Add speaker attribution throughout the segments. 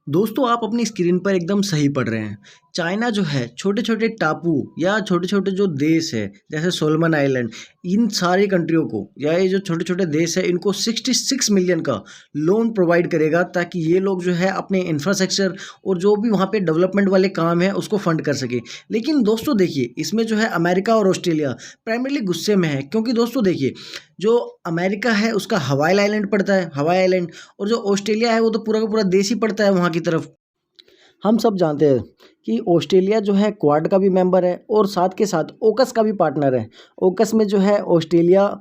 Speaker 1: दोस्तों आप अपनी स्क्रीन पर एकदम सही पढ़ रहे हैं। चाइना जो है छोटे छोटे टापू या छोटे छोटे जो देश है जैसे सोलमन आइलैंड, इन सारी कंट्रियों को या ये जो छोटे छोटे देश है इनको 66 मिलियन का लोन प्रोवाइड करेगा ताकि ये लोग जो है अपने इंफ्रास्ट्रक्चर और जो भी वहाँ पे डेवलपमेंट वाले काम है उसको फंड कर सके। लेकिन दोस्तों देखिए इसमें जो है अमेरिका और ऑस्ट्रेलिया प्राइमरली गुस्से में है, क्योंकि दोस्तों देखिए जो अमेरिका है उसका हवाई आइलैंड पड़ता है, हवाई आइलैंड, और जो ऑस्ट्रेलिया है वो तो पूरा का पूरा देश ही पड़ता है वहाँ की तरफ। हम सब जानते हैं कि ऑस्ट्रेलिया जो है क्वाड का भी मेंबर है और साथ के साथ ओकस का भी पार्टनर है। ओकस में जो है ऑस्ट्रेलिया,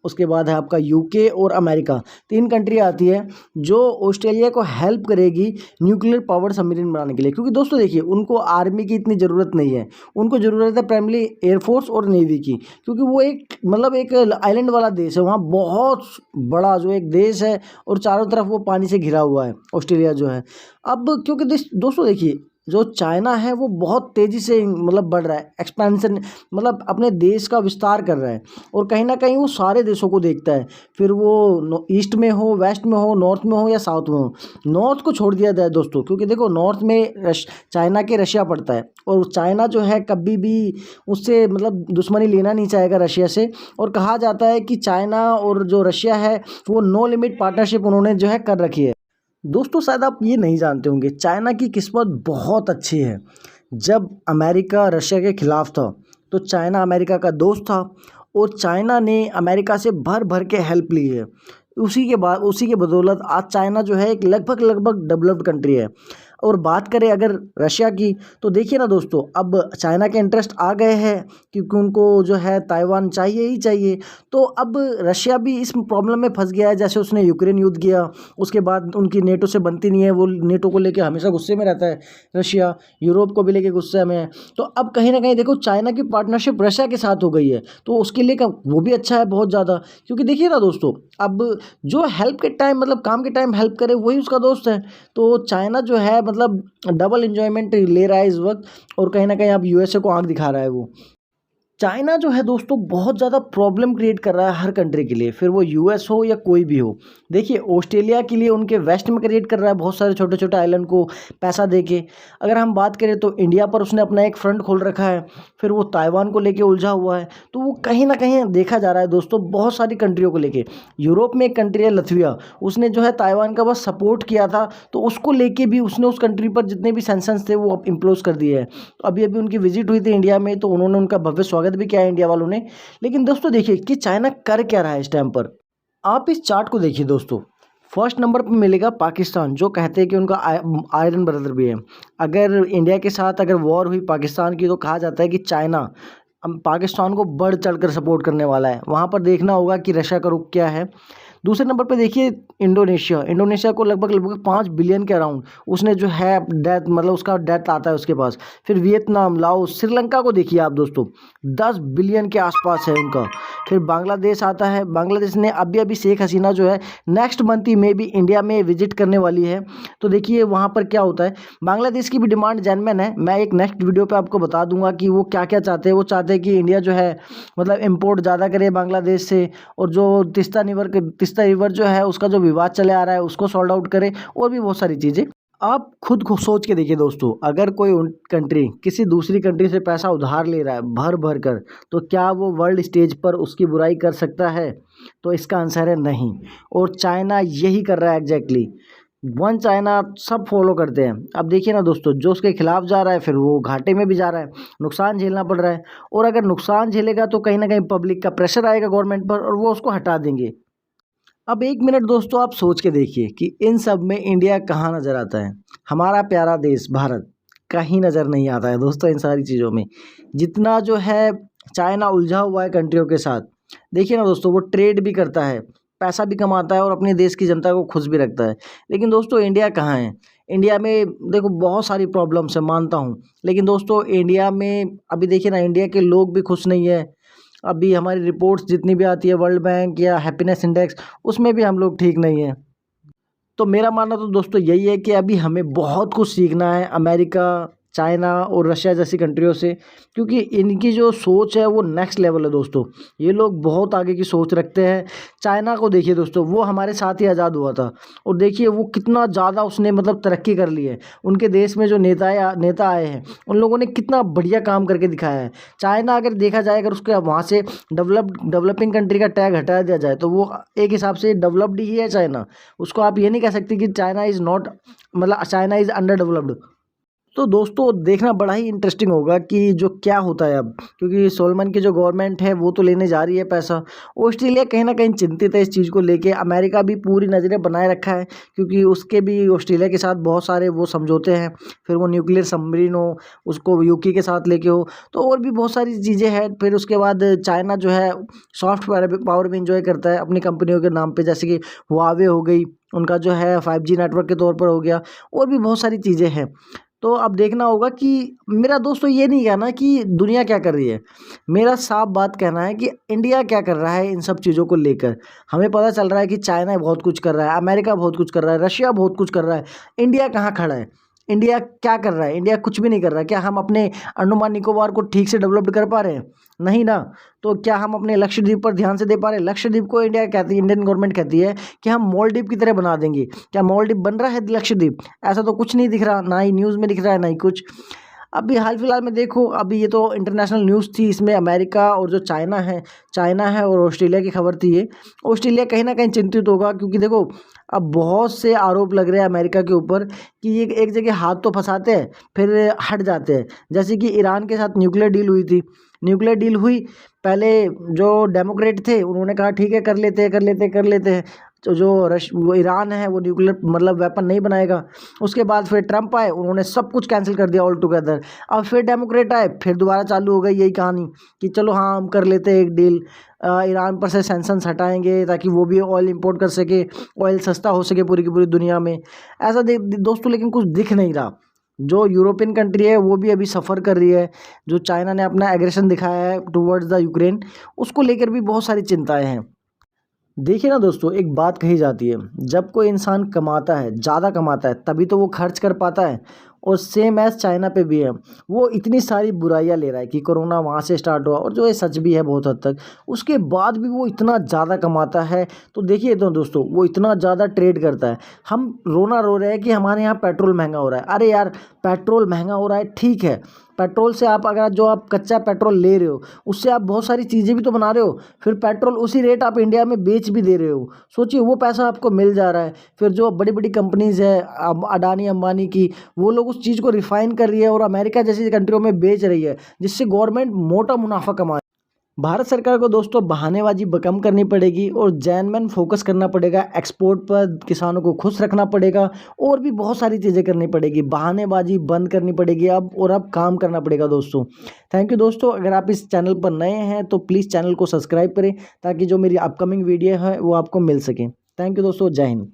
Speaker 1: उसके बाद है आपका यूके और अमेरिका, तीन कंट्री आती है जो ऑस्ट्रेलिया को हेल्प करेगी न्यूक्लियर पावर सबमरीन बनाने के लिए। क्योंकि दोस्तों देखिए उनको आर्मी की इतनी ज़रूरत नहीं है, उनको ज़रूरत है प्राइमरली एयरफोर्स और नेवी की, क्योंकि वो एक मतलब एक आइलैंड वाला देश है, वहाँ बहुत बड़ा जो एक देश है और चारों तरफ वो पानी से घिरा हुआ है ऑस्ट्रेलिया जो है। अब क्योंकि दोस्तों देखिए जो चाइना है वो बहुत तेज़ी से मतलब बढ़ रहा है, एक्सपेंशन मतलब अपने देश का विस्तार कर रहा है और कहीं ना कहीं वो सारे देशों को देखता है, फिर वो ईस्ट में हो, वेस्ट में हो, नॉर्थ में हो या साउथ में हो। नॉर्थ को छोड़ दिया जाए दोस्तों, क्योंकि देखो नॉर्थ में चाइना के रशिया पड़ता है और चाइना जो है कभी भी उससे मतलब दुश्मनी लेना नहीं चाहेगा रशिया से। और कहा जाता है कि चाइना और जो रशिया है वो नो लिमिट पार्टनरशिप उन्होंने जो है कर रखी है। दोस्तों शायद आप ये नहीं जानते होंगे चाइना की किस्मत बहुत अच्छी है। जब अमेरिका रशिया के खिलाफ था तो चाइना अमेरिका का दोस्त था और चाइना ने अमेरिका से भर भर के हेल्प ली है। उसी के बदौलत आज चाइना जो है एक लगभग लगभग डेवलप्ड कंट्री है। और बात करें अगर रशिया की, तो देखिए ना दोस्तों अब चाइना के इंटरेस्ट आ गए हैं क्योंकि उनको जो है ताइवान चाहिए ही चाहिए। तो अब रशिया भी इस प्रॉब्लम में फंस गया है, जैसे उसने यूक्रेन युद्ध किया उसके बाद उनकी नेटो से बनती नहीं है, वो नेटो को लेकर हमेशा गुस्से में रहता है रशिया, यूरोप को भी लेके गुस्से में है। तो अब कहीं ना कहीं देखो चाइना की पार्टनरशिप रशिया के साथ हो गई है, तो उसके लिए वो भी अच्छा है बहुत ज़्यादा। क्योंकि देखिए ना दोस्तों अब जो हेल्प के टाइम मतलब काम के टाइम हेल्प करे वही उसका दोस्त है। तो चाइना जो है मतलब डबल एंजॉयमेंट ले रहा है इस वक्त और कहीं ना कहीं अब यूएसए को आंख दिखा रहा है वो। चाइना जो है दोस्तों बहुत ज़्यादा प्रॉब्लम क्रिएट कर रहा है हर कंट्री के लिए, फिर वो यूएस हो या कोई भी हो। देखिए ऑस्ट्रेलिया के लिए उनके वेस्ट में क्रिएट कर रहा है बहुत सारे छोटे छोटे आइलैंड को पैसा देके। अगर हम बात करें तो इंडिया पर उसने अपना एक फ्रंट खोल रखा है, फिर वो ताइवान को लेके उलझा हुआ है। तो वो कहीं ना कहीं देखा जा रहा है दोस्तों बहुत सारी कंट्रियों को लेके। यूरोप में एक कंट्री है लथविया, उसने जो है ताइवान का बस सपोर्ट किया था, तो उसको लेके भी उसने उस कंट्री पर जितने भी सैंक्शंस थे वो इम्पोज कर दिए हैं। अभी अभी उनकी विजिट हुई थी इंडिया में, तो उन्होंने उनका भव्य स्वागत भी किया है इंडिया वालों ने। लेकिन दोस्तों देखिए कि चाइना कर क्या रहा है इस टाइम पर। आप इस चार्ट को देखिए दोस्तों, फर्स्ट नंबर पर मिलेगा पाकिस्तान, जो कहते हैं कि उनका आयरन ब्रदर भी है। अगर इंडिया के साथ अगर वॉर हुई पाकिस्तान की, तो कहा जाता है कि चाइना पाकिस्तान को बढ़ चढ़कर सपोर्ट करने वाला है। वहाँ पर देखना होगा कि रशिया का रुख क्या है। दूसरे नंबर पे देखिए इंडोनेशिया, इंडोनेशिया को लगभग लगभग 5 बिलियन के अराउंड उसने जो है डेट मतलब उसका डेट आता है उसके पास। फिर वियतनाम, लाओस, श्रीलंका को देखिए आप दोस्तों 10 बिलियन के आसपास है उनका। फिर बांग्लादेश आता है, बांग्लादेश ने अभी अभी शेख हसीना जो है नेक्स्ट मंथ ही में भी इंडिया में विजिट करने वाली है। तो देखिए वहाँ पर क्या होता है। बांग्लादेश की भी डिमांड जेन्युइन है, मैं एक नेक्स्ट वीडियो पे आपको बता दूंगा कि वो क्या क्या चाहते हैं। वो चाहते हैं कि इंडिया जो है मतलब इम्पोर्ट ज़्यादा करे बांग्लादेश से, और जो तिस्ता रिवर जो है उसका जो विवाद चले आ रहा है उसको सॉल्व आउट करे, और भी बहुत सारी चीज़ें। आप खुद को सोच के देखिए दोस्तों, अगर कोई कंट्री किसी दूसरी कंट्री से पैसा उधार ले रहा है भर भर कर, तो क्या वो वर्ल्ड स्टेज पर उसकी बुराई कर सकता है? तो इसका आंसर है नहीं। और चाइना यही कर रहा है एग्जैक्टली। वन चाइना सब फॉलो करते हैं। अब देखिए ना दोस्तों जो उसके खिलाफ जा रहा है फिर वो घाटे में भी जा रहा है, नुकसान झेलना पड़ रहा है। और अगर नुकसान झेलेगा तो कहीं ना कहीं पब्लिक का प्रेशर आएगा गवर्नमेंट पर और वो उसको हटा देंगे। अब एक मिनट दोस्तों आप सोच के देखिए कि इन सब में इंडिया कहाँ नज़र आता है। हमारा प्यारा देश भारत कहीं नज़र नहीं आता है दोस्तों इन सारी चीज़ों में। जितना जो है चाइना उलझा हुआ है कंट्रियों के साथ, देखिए ना दोस्तों वो ट्रेड भी करता है, पैसा भी कमाता है और अपने देश की जनता को खुश भी रखता है। लेकिन दोस्तों इंडिया कहाँ है? इंडिया में देखो बहुत सारी प्रॉब्लम्स है मानता हूँ, लेकिन दोस्तों इंडिया में अभी देखिए ना इंडिया के लोग भी खुश नहीं है। अभी हमारी रिपोर्ट्स जितनी भी आती है वर्ल्ड बैंक या हैप्पीनेस इंडेक्स, उसमें भी हम लोग ठीक नहीं हैं। तो मेरा मानना तो दोस्तों यही है कि अभी हमें बहुत कुछ सीखना है अमेरिका, चाइना और रशिया जैसी कंट्रियों से, क्योंकि इनकी जो सोच है वो नेक्स्ट लेवल है दोस्तों। ये लोग बहुत आगे की सोच रखते हैं। चाइना को देखिए दोस्तों, वो हमारे साथ ही आज़ाद हुआ था और देखिए वो कितना ज़्यादा उसने मतलब तरक्की कर ली है। उनके देश में जो नेता आए हैं उन लोगों ने कितना बढ़िया काम करके दिखाया है। चाइना अगर देखा जाए, अगर उसके वहाँ से डेवलपिंग कंट्री का टैग हटा दिया जाए तो वो एक हिसाब से डेवलप्ड ही है चाइना। उसको आप ये नहीं कह सकते कि चाइना इज़ नॉट, मतलब चाइना इज़ अंडर डेवलप्ड। तो दोस्तों देखना बड़ा ही इंटरेस्टिंग होगा कि जो क्या होता है अब, क्योंकि सोलमन की जो गवर्नमेंट है वो तो लेने जा रही है पैसा। ऑस्ट्रेलिया कहीं ना कहीं चिंतित है इस चीज़ को लेके। अमेरिका भी पूरी नज़रें बनाए रखा है, क्योंकि उसके भी ऑस्ट्रेलिया के साथ बहुत सारे वो समझौते हैं। फिर वो न्यूक्लियर सबमरीन हो, उसको यूके के साथ लेके हो, तो और भी बहुत सारी चीज़ें हैं। फिर उसके बाद चाइना जो है सॉफ्ट पावर भी इंजॉय करता है अपनी कंपनियों के नाम पर, जैसे कि हुआवे हो गई, उनका जो है 5G नेटवर्क के तौर पर हो गया, और भी बहुत सारी चीज़ें हैं। तो अब देखना होगा कि मेरा दोस्तों ये नहीं कहना कि दुनिया क्या कर रही है, मेरा साफ बात कहना है कि इंडिया क्या कर रहा है इन सब चीज़ों को लेकर। हमें पता चल रहा है कि चाइना बहुत कुछ कर रहा है, अमेरिका बहुत कुछ कर रहा है, रशिया बहुत कुछ कर रहा है। इंडिया कहाँ खड़ा है? इंडिया क्या कर रहा है? इंडिया कुछ भी नहीं कर रहा है। क्या हम अपने अंडमान निकोबार को ठीक से डेवलप्ड कर पा रहे हैं? नहीं ना। तो क्या हम अपने लक्षद्वीप पर ध्यान से दे पा रहे हैं? लक्षद्वीप को इंडिया कहती है, इंडियन गवर्नमेंट कहती है कि हम मालदीव की तरह बना देंगे। क्या मालदीव बन रहा है लक्षद्वीप? ऐसा तो कुछ नहीं दिख रहा, ना ही न्यूज़ में दिख रहा है, ना ही कुछ। अभी हाल फिलहाल में देखो, अभी ये तो इंटरनेशनल न्यूज़ थी, इसमें अमेरिका और जो चाइना है और ऑस्ट्रेलिया की खबर थी ये। ऑस्ट्रेलिया कहीं ना कहीं चिंतित होगा, क्योंकि देखो अब बहुत से आरोप लग रहे हैं अमेरिका के ऊपर कि ये एक जगह हाथ तो फंसाते हैं फिर हट जाते हैं। जैसे कि ईरान के साथ न्यूक्लियर डील हुई थी, न्यूक्लियर डील हुई, पहले जो डेमोक्रेट थे उन्होंने कहा ठीक है कर लेते हैं। तो जो वो ईरान है वो न्यूक्लियर मतलब वेपन नहीं बनाएगा। उसके बाद फिर ट्रम्प आए, उन्होंने सब कुछ कैंसिल कर दिया ऑल टुगेदर। अब फिर डेमोक्रेट आए, फिर दोबारा चालू हो गई यही कहानी कि चलो हाँ हम कर लेते हैं एक डील, ईरान पर से सैंक्शंस हटाएंगे ताकि वो भी ऑयल इंपोर्ट कर सके, ऑयल सस्ता हो सके पूरी की पूरी दुनिया में। ऐसा दोस्तों लेकिन कुछ दिख नहीं रहा। जो यूरोपियन कंट्री है वो भी अभी सफ़र कर रही है। जो चाइना ने अपना एग्रेशन दिखाया है टुवर्ड्स द यूक्रेन, उसको लेकर भी बहुत सारी चिंताएं हैं। देखिए ना दोस्तों, एक बात कही जाती है, जब कोई इंसान कमाता है, ज़्यादा कमाता है, तभी तो वो खर्च कर पाता है। और सेम एज चाइना पे भी है। वो इतनी सारी बुराइयां ले रहा है कि कोरोना वहाँ से स्टार्ट हुआ, और जो ये सच भी है बहुत हद तक, उसके बाद भी वो इतना ज़्यादा कमाता है। तो देखिए तो दोस्तों, वो इतना ज़्यादा ट्रेड करता है। हम रोना रो रहे हैं कि हमारे यहाँ पेट्रोल महंगा हो रहा है। अरे यार, पेट्रोल महंगा हो रहा है ठीक है, पेट्रोल से आप अगर जो आप कच्चा पेट्रोल ले रहे हो उससे आप बहुत सारी चीज़ें भी तो बना रहे हो, फिर पेट्रोल उसी रेट आप इंडिया में बेच भी दे रहे हो। सोचिए वो पैसा आपको मिल जा रहा है। फिर जो बड़ी बड़ी कंपनीज़ है अडानी अंबानी की, वो लोग उस चीज़ को रिफाइन कर रही है और अमेरिका जैसी कंट्रियों में बेच रही है, जिससे गवर्नमेंट मोटा मुनाफा कमा रही है। भारत सरकार को दोस्तों बहानेबाजी कम करनी पड़ेगी और जेन्युइन फोकस करना पड़ेगा, एक्सपोर्ट पर किसानों को खुश रखना पड़ेगा, और भी बहुत सारी चीज़ें करनी पड़ेगी। बहानेबाजी बंद करनी पड़ेगी अब काम करना पड़ेगा दोस्तों। थैंक यू दोस्तों। अगर आप इस चैनल पर नए हैं तो प्लीज़ चैनल को सब्सक्राइब करें, ताकि जो मेरी अपकमिंग वीडियो है वो आपको मिल सके। थैंक यू दोस्तों, जय हिंद।